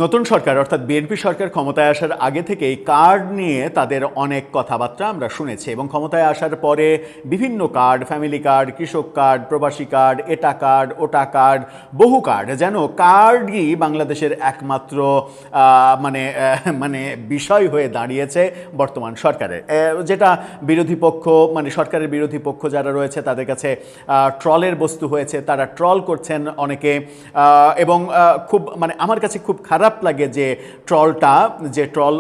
নতুন সরকার অর্থাৎ বিএনপি সরকার ক্ষমতায় আসার আগে থেকেই কার্ড নিয়ে তাদের অনেক কথাবার্তা আমরা শুনেছি এবং ক্ষমতায় আসার পরে বিভিন্ন কার্ড, ফ্যামিলি কার্ড, কৃষক কার্ড, প্রবাসী কার্ড, এটা কার্ড, ওটা কার্ড, বহু কার্ড, যেন কার্ডই বাংলাদেশের একমাত্র মানে বিষয় হয়ে দাঁড়িয়েছে বর্তমান সরকারের, যেটা বিরোধী পক্ষ মানে সরকারের বিরোধী পক্ষ যারা রয়েছে তাদের কাছে ট্রলের বস্তু হয়েছে। তারা ট্রল করছেন অনেকে এবং খুব মানে আমার কাছে খুব খারাপ লাগে যে ট্রল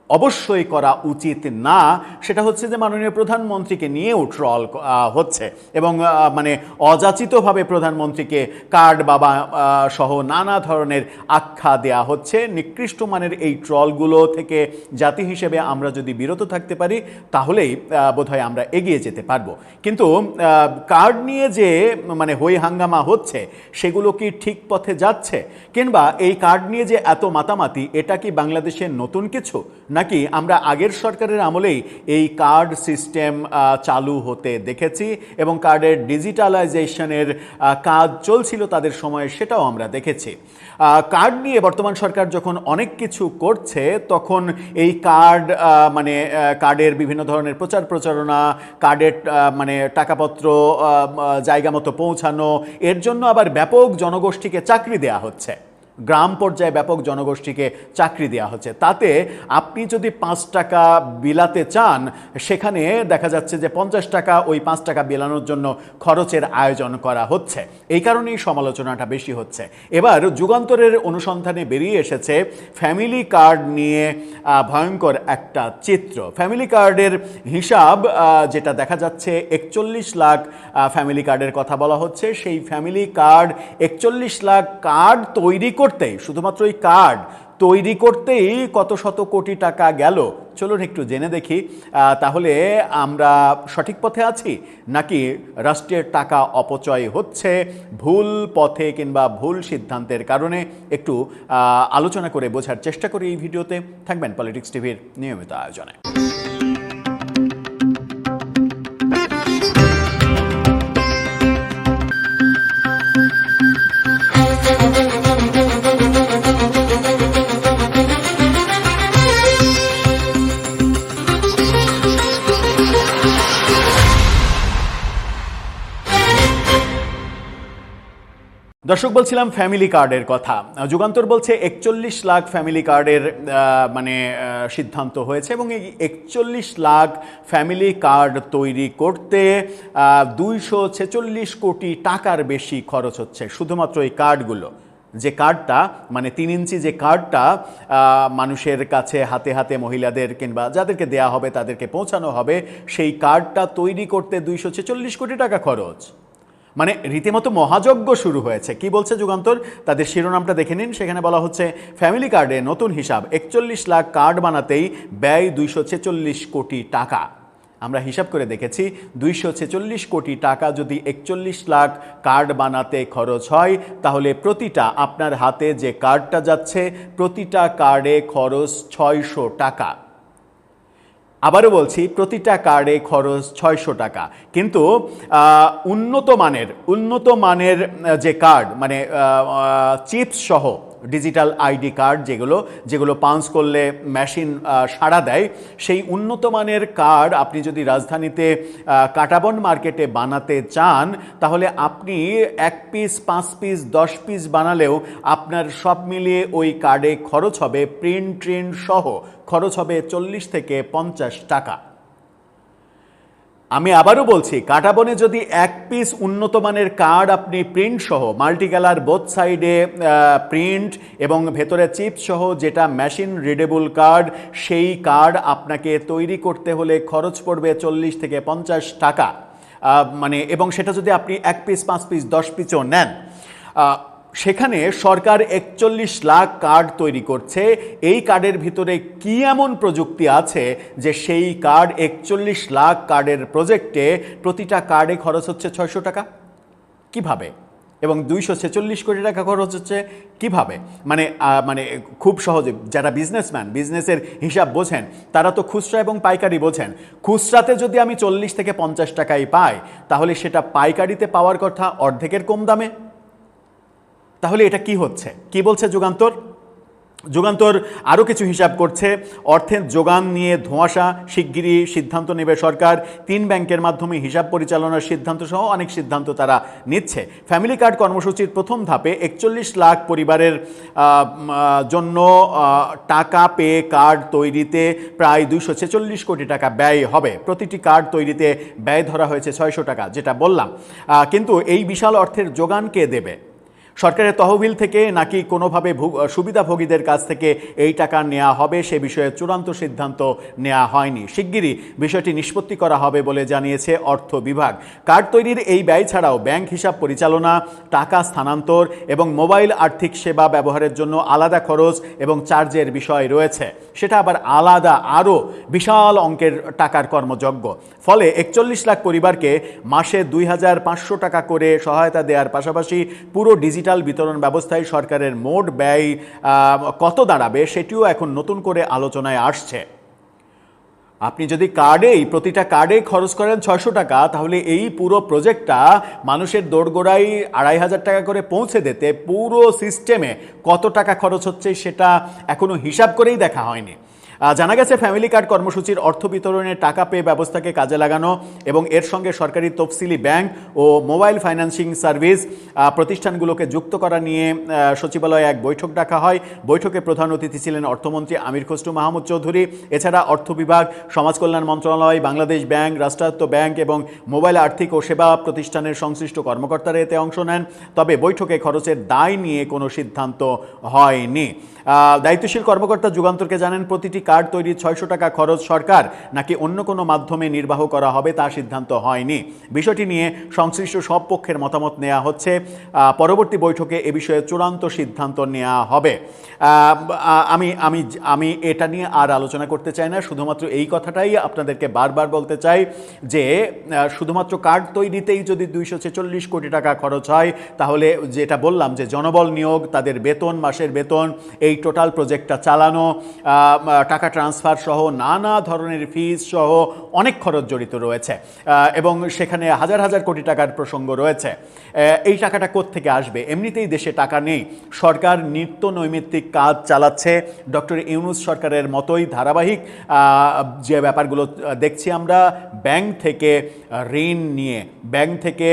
অবশ্যই করা উচিত না, সেটা হচ্ছে যে মাননীয় প্রধানমন্ত্রীকে নিয়েও ট্রল হচ্ছে এবং মানে অযাচিতভাবে প্রধানমন্ত্রীকে কার্ড বাবা সহ নানা ধরনের আখ্যা দেয়া হচ্ছে। নিকৃষ্ট মানের এই ট্রলগুলো থেকে জাতি হিসেবে আমরা যদি বিরত থাকতে পারি তাহলেই বোধহয় আমরা এগিয়ে যেতে পারবো। কিন্তু কার্ড নিয়ে যে মানে হই হাঙ্গামা হচ্ছে সেগুলো কি ঠিক পথে যাচ্ছে, কিংবা এই কার্ড নিয়ে যে এত মাতামাতি, এটা কি বাংলাদেশের নতুন কিছু, নাকি আমরা আগের সরকারের আমলেই এই কার্ড সিস্টেম চালু হতে দেখেছি এবং কার্ডের ডিজিটালাইজেশনের কাজ চলছিল তাদের সময়ে, সেটাও আমরা দেখেছি। কার্ড নিয়ে বর্তমান সরকার যখন অনেক কিছু করছে তখন এই কার্ড মানে কার্ডের বিভিন্ন ধরনের প্রচার প্রচারণা, কার্ডের মানে টাকাপত্র জায়গা মতো পৌঁছানো, এর জন্য আবার ব্যাপক জনগোষ্ঠীকে চাকরি দেয়া হচ্ছে, গ্রাম পর্যায়ে ব্যাপক জনগোষ্ঠীকে চাকরি দেওয়া হচ্ছে। তাতে আপনি যদি 5 টাকা বিলাতে চান, সেখানে দেখা যাচ্ছে যে 50 টাকা ওই 5 টাকা বিলানোর জন্য খরচের আয়োজন করা হচ্ছে। এই কারণেই সমালোচনাটা বেশি হচ্ছে। এবার যুগান্তরের অনুসন্ধানে বেরিয়ে এসেছে ফ্যামিলি কার্ড নিয়ে ভয়ঙ্কর একটা চিত্র। ফ্যামিলি কার্ডের হিসাব যেটা দেখা যাচ্ছে 41 লাখ ফ্যামিলি কার্ডের কথা বলা হচ্ছে। সেই ফ্যামিলি কার্ড 41 লাখ কার্ড তৈরি করতেই, শুধুমাত্র এই কার্ড তৈরি করতেই কত শত কোটি টাকা গেল। চলুন একটু জেনে দেখি, তাহলে আমরা সঠিক পথে আছি নাকি রাষ্ট্রের টাকা অপচয় হচ্ছে ভুল পথে কিংবা ভুল সিদ্ধান্তের কারণে। একটু আলোচনা করে বোঝার চেষ্টা করি এই ভিডিওতে। থাকবেন পলিটিক্স টিভির নিয়মিত আয়োজনে। দর্শক, বলছিলাম ফ্যামিলি কার্ডের কথা। যুগান্তর বলছে 41 লাখ ফ্যামিলি কার্ডের মানে সিদ্ধান্ত হয়েছে এবং এই 41 লাখ ফ্যামিলি কার্ড তৈরি করতে 246 কোটি টাকার বেশি খরচ হচ্ছে শুধুমাত্র এই কার্ডগুলো। যে কার্ডটা মানে 3 ইঞ্চি যে কার্ডটা মানুষের কাছে হাতে হাতে মহিলাদের কিংবা যাদেরকে দেয়া হবে তাদেরকে পৌঁছানো হবে, সেই কার্ডটা তৈরি করতে 246 কোটি টাকা খরচ। মানে রীতিমতো মহাযজ্ঞ শুরু হয়েছে। কি বলছে যুগান্তর, তাদের শিরোনামটা দেখে নিন। সেখানে বলা হচ্ছে ফ্যামিলি কার্ডে নতুন হিসাব, 41 লাখ কার্ড বানাতেই ব্যয় 246 কোটি টাকা। আমরা হিসাব করে দেখেছি 246 কোটি টাকা যদি 41 লাখ কার্ড বানাতে খরচ হয়, তাহলে প্রতিটা আপনার হাতে যে কার্ডটা যাচ্ছে প্রতিটা কার্ডে খরচ 600 টাকা। আবারও বলছি, প্রতিটা কার্ডে খরচ 600 টাকা। কিন্তু উন্নত মানের যে কার্ড মানে চিপস সহ ডিজিটাল আইডি কার্ড যেগুলো পাঞ্চ করলে মেশিন সাড়া দেয়, সেই উন্নত মানের কার্ড আপনি যদি রাজধানীতে কাঁটাবন মার্কেটে বানাতে চান, তাহলে আপনি 1 পিস, 5 পিস, 10 পিস বানালেও আপনার সব মিলিয়ে ওই কার্ডে খরচ হবে, প্রিন্ট সহ খরচ হবে 40 থেকে 50 টাকা। আমি আবারও বলছি, কাঁটাবনে যদি 1 পিস উন্নত মানের কার্ড আপনি প্রিন্ট সহ, মাল্টি কালার বোথ সাইডে প্রিন্ট এবং ভেতরে চিপ সহ যেটা মেশিন রিডেবল কার্ড, সেই কার্ড আপনাকে তৈরি করতে হলে খরচ পড়বে 40 থেকে 50 টাকা। মানে এবং সেটা যদি আপনি 1 পিস, 5 পিস, 10 পিসও নেন, সেখানে সরকার 41 লাখ কার্ড তৈরি করছে। এই কার্ডের ভিতরে কি এমন প্রযুক্তি আছে যে সেই কার্ড 41 লাখ কার্ডের প্রজেক্টে প্রতিটা কার্ডে খরচ হচ্ছে 600 টাকা? কিভাবে? এবং 246 কোটি টাকা খরচ হচ্ছে কিভাবে? মানে খুব সহজে যারা বিজনেসম্যান, বিজনেসের হিসাব বোঝেন, তারা তো খুচরা এবং পাইকারি বোঝেন। খুচরাতে যদি আমি 40 থেকে 50 টাকায় পাই, তাহলে সেটা পাইকারিতে পাওয়ার কথা অর্ধেকের কম দামে। তাহলে এটা কি হচ্ছে? কি বলছে যুগান্তর? যুগান্তর আরও কিছু হিসাব করছে। অর্থের যোগান নিয়ে ধোঁয়াশা, শিগগিরই সিদ্ধান্ত নেবে সরকার। 3 ব্যাংকের মাধ্যমে হিসাব পরিচালনার সিদ্ধান্ত সহ অনেক সিদ্ধান্ত তারা নিচ্ছে। ফ্যামিলি কার্ড কর্মসূচির প্রথম ধাপে 41 লাখ পরিবারের জন্য টাকা পেয়ে কার্ড তৈরিতে প্রায় 246 কোটি টাকা ব্যয় হবে। প্রতিটি কার্ড তৈরিতে ব্যয় ধরা হয়েছে 600 টাকা, যেটা বললাম। কিন্তু এই বিশাল অর্থের যোগান কে দেবে? সরকারের তহবিল থেকে নাকি কোনোভাবে সুবিধাভোগীদের কাছ থেকে এই টাকা নেওয়া হবে সে বিষয়ে চূড়ান্ত সিদ্ধান্ত নেওয়া হয়নি। শিগগিরই বিষয়টি নিষ্পত্তি করা হবে বলে জানিয়েছে অর্থ বিভাগ। কার্ড তৈরির এই ব্যয় ছাড়াও ব্যাংক হিসাব পরিচালনা, টাকা স্থানান্তর এবং মোবাইল আর্থিক সেবা ব্যবহারের জন্য আলাদা খরচ এবং চার্জের বিষয় রয়েছে। সেটা আবার আলাদা আরও বিশাল অঙ্কের টাকার কর্মযজ্ঞ। ফলে 41 লাখ পরিবারকে মাসে 2500 টাকা করে সহায়তা দেওয়ার পাশাপাশি পুরো ডিজিটাল বিতরণ ব্যবস্থায় সরকারের মোট ব্যয় কত দাঁড়াবে সেটিও এখন নতুন করে আলোচনায় আসছে। আপনি যদি প্রতিটা কার্ডে খরচ করেন 600 টাকা, তাহলে এই পুরো প্রজেক্টটা মানুষের দোরগোড়ায় 2500 টাকা করে পৌঁছে দিতে পুরো সিস্টেমে কত টাকা খরচ হচ্ছে সেটা এখনো হিসাব করেই দেখা হয়নি। জানা গেছে ফ্যামিলি কার্ড কর্মসূচির অর্থ বিতরণের টাকা পেয়ে ব্যবস্থাকে কাজে লাগানো এবং এর সঙ্গে সরকারি তফসিলি ব্যাংক ও মোবাইল ফাইন্যান্সিং সার্ভিস প্রতিষ্ঠানগুলোকে যুক্ত করা নিয়ে সচিবালয়ে এক বৈঠক ডাকা হয়। বৈঠকে প্রধান অতিথি ছিলেন অর্থমন্ত্রী আমির খসরু মাহমুদ চৌধুরী। এছাড়া অর্থ বিভাগ, সমাজ কল্যাণ মন্ত্রণালয়, বাংলাদেশ ব্যাংক, রাষ্ট্রায়ত্ত ব্যাংক এবং মোবাইল আর্থিক ও সেবা প্রতিষ্ঠানের সংশ্লিষ্ট কর্মকর্তারা এতে অংশ নেন। তবে বৈঠকে খরচের দায় নিয়ে কোনো সিদ্ধান্ত হয়নি। দায়িত্বশীল কর্মকর্তা যুগান্তরকে জানেন, প্রতিটি কার্ড তৈরি 600 টাকা খরচ সরকার নাকি অন্য কোনো মাধ্যমে নির্বাহ করা হবে তা সিদ্ধান্ত হয়নি। বিষয়টি নিয়ে সংশ্লিষ্ট সব পক্ষের মতামত নেওয়া হচ্ছে। পরবর্তী বৈঠকে এ বিষয়ে চূড়ান্ত সিদ্ধান্ত নেওয়া হবে। আমি এটা নিয়ে আর আলোচনা করতে চাই না, শুধুমাত্র এই কথাটাই আপনাদেরকে বারবার বলতে চাই যে শুধুমাত্র কার্ড তৈরিতেই যদি 246 কোটি টাকা খরচ হয়, তাহলে যেটা বললাম যে জনবল নিয়োগ, তাদের বেতন, মাসের বেতন, এই টোটাল প্রজেক্টটা চালানো, টাকা ট্রান্সফার সহ নানা ধরনের ফিজ সহ অনেক খরচ জড়িত রয়েছে এবং সেখানে হাজার হাজার কোটি টাকার প্রসঙ্গ রয়েছে। এই টাকাটা কোত্থেকে আসবে? এমনিতেই দেশে টাকা নেই। সরকার নিত্য নৈমিত্তিক কাজ চালাচ্ছে। ডক্টর ইউনূস সরকারের মতোই ধারাবাহিক যে ব্যাপারগুলো দেখছি আমরা, ব্যাংক থেকে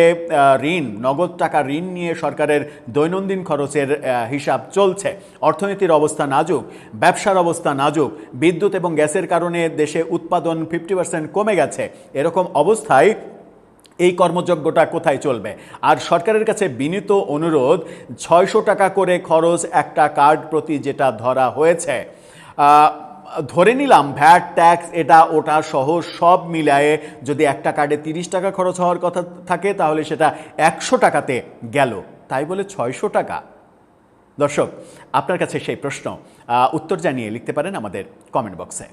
নগদ টাকা ঋণ নিয়ে সরকারের দৈনন্দিন খরচের হিসাব চলছে। অর্থনীতির অবস্থা নাজুক, ব্যবসার অবস্থা নাজুক, বিদ্যুৎ এবং গ্যাসের কারণে দেশে উৎপাদন 50% কমে গেছে। এরকম অবস্থায় এই কর্মযজ্ঞটা কোথায় চলবে? আর সরকারের কাছে বিনীত অনুরোধ, 600 টাকা করে খরচ একটা কার্ড প্রতি যেটা ধরা হয়েছে, ধরে নিলাম ভ্যাট, ট্যাক্স, এটা ওটা সহ সব মিলায়ে যদি একটা কার্ডে 30 টাকা খরচ হওয়ার কথা থাকে, তাহলে সেটা 100 টাকাতে গেল, তাই বলে 600 টাকা? দর্শক, আপনার কাছে সেই প্রশ্ন, উত্তর জানিয়ে লিখতে পারেন আমাদের কমেন্ট বক্সে।